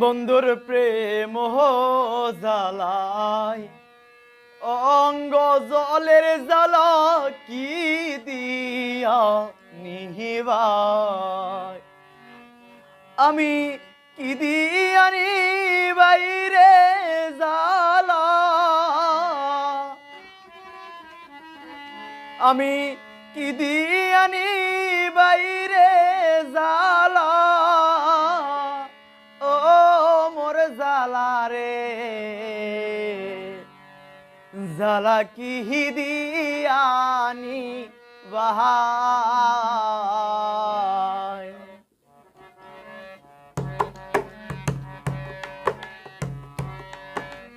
বন্ধুর প্রেম জ্বালায় অঙ্গ জলের জ্বালা কি দিয়া নিহিবাই আমি কি দিয়া নিবাই রে জ্বালা আমি কি দিয়া নিবাই রে জ্বালা ও মোর জ্বালা রে জ্বালা কি দিয়ানি বাহাই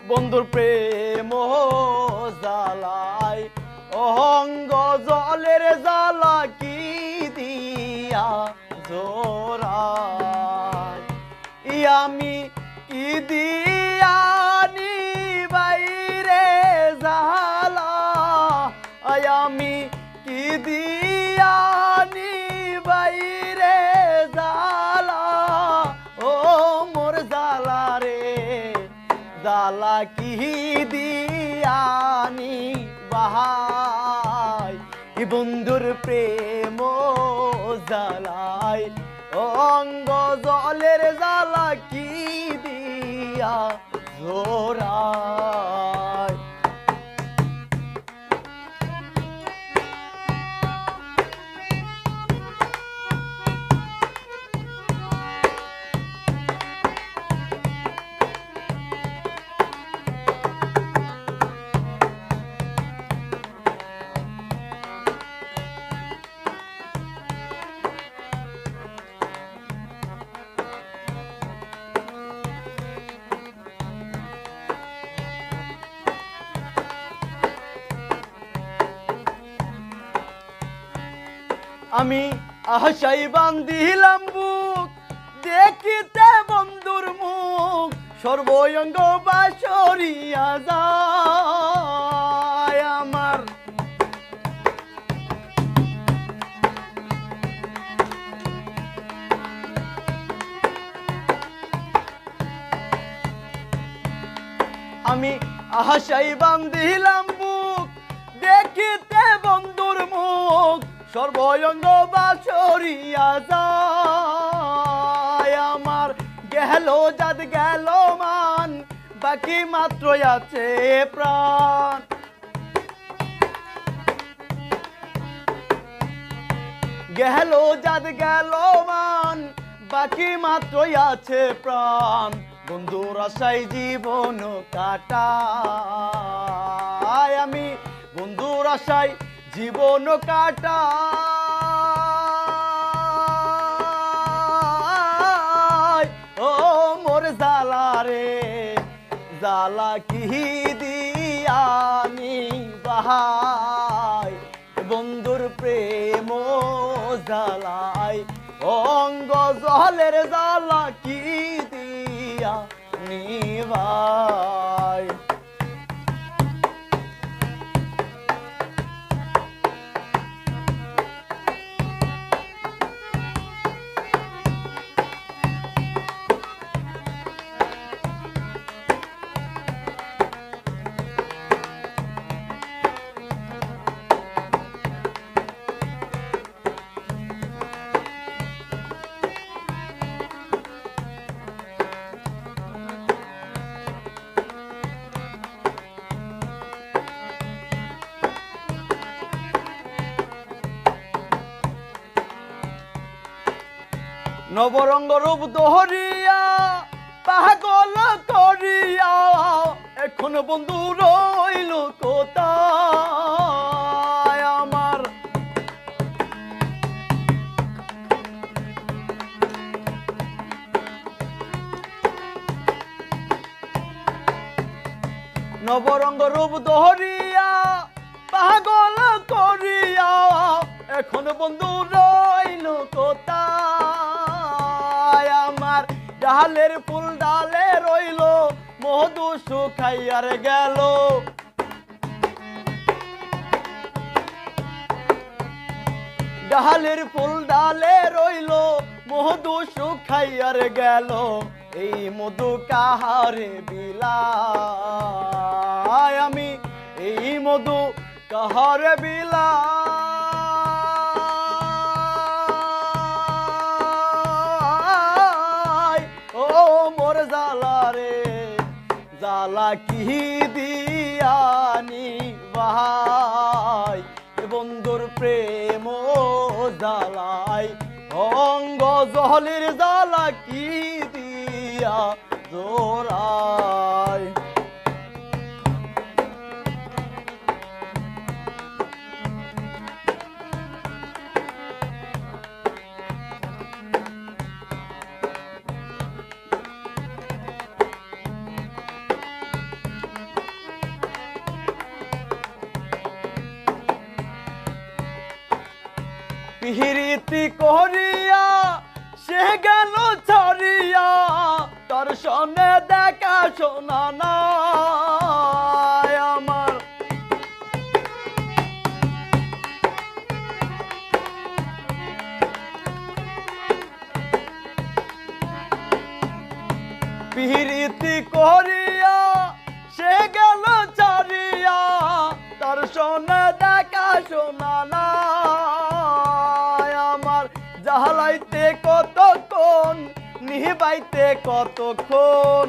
বন্ধুর প্রেম জ্বালায় অঙ্গ জলের জ্বালা কি দিয়া জোরাই আমি কি দিয়া নিবাই রে জ্বালা আমি কি দিয়া নিবাই রে জ্বালা ও মোর জ্বালা রে জ্বালা কি দিয়ানি বাহাই বন্ধুর প্রেম জ্বালায় অঙ্গ জলের জ্বালা কি দিয়া জোরাই আমি আশাই বান্ধিলাম বুক দেখিতে বন্ধুর মুখ সর্বঙ্গ বাসরিয়া যায় আমার আমি আশাই বান্ধিলাম বুক দেখিতে বন্ধুর মুখ সর্বঙ্গ বাসরিয়া যায় আমার গেল জাত গেল মান বাকি মাত্র আছে প্রাণ গেল জাত গেল মান বাকি মাত্র আছে প্রাণ বন্ধুর আশায় জীবন কাটাই আমি বন্ধুর আশায় জীবন কাটাই ও মোর জ্বালা রে জ্বালা কি দিয়ানি বাহাই বন্ধুর প্রেম জ্বালাই অঙ্গ জলের জ্বালা কি দিয়া নিবাই নবরঙ্গ রূপ দহরিয়া পাগল করিয়া এখন বন্ধু রইল কোথায় আমার নবরঙ্গ রূপ দহরিয়া পাগল করিয়া এখন বন্ধু রইল কোথায় আমার ডালের ফুল ডালে রইল মধু শুকাইয়ার গেল ডালের ফুল ডালে রইল মধু শুকাইয়ার গেল এই মধু কাহারে বিলাই আমি এই মধু কাহারে বিলাই ও মোর জালা রে জালা কি দিয়ানি ভাই বন্ধুর প্রেম জালাই অঙ্গ জহলের জালা কি দিয়া জোড়ায় পিহিরিতি করিয়া সে গেল ছড়িয়া তোর সনে দেখা শোনা না আমার পিহিরিতি করিয়া সে গেল ছড়িয়া তোর সনে দেখা শোনা না জাহালাইতে কতক্ষণ নিহিবাইতে কতক্ষণ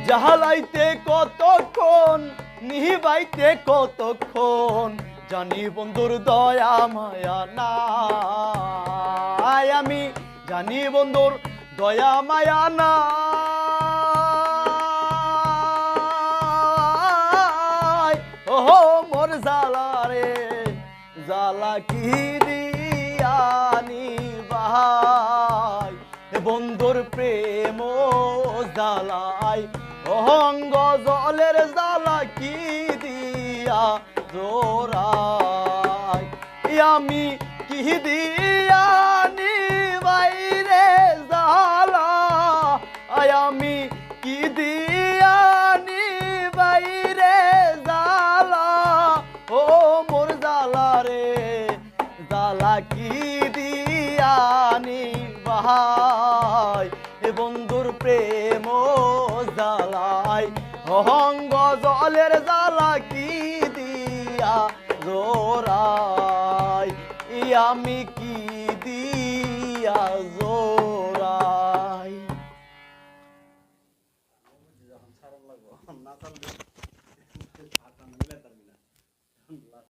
জাহালাইতে কতক্ষণ নিহিবাইতে কতক্ষণ জানি বন্ধুর দয়া মায়া নাই আমি জানি বন্ধুর দয়া মায়া না জালা রে জালা কি দিয়ানি ভাই বন্ধুর প্রেম জালাই অঙ্গ জলের জালা কি দিয়া জোড়াই আমি কি দিয়ানি বাইরে জালা আমি কি দিয়ানি বাইরে জালা ও মোর জালা রে জালা কি দিয়ানি ভাই বন্ধুর প্রেম জালাই অঙ্গ জলের জালা কি দিয়া জোড়াই আমি কি দিয়া জোড়াই।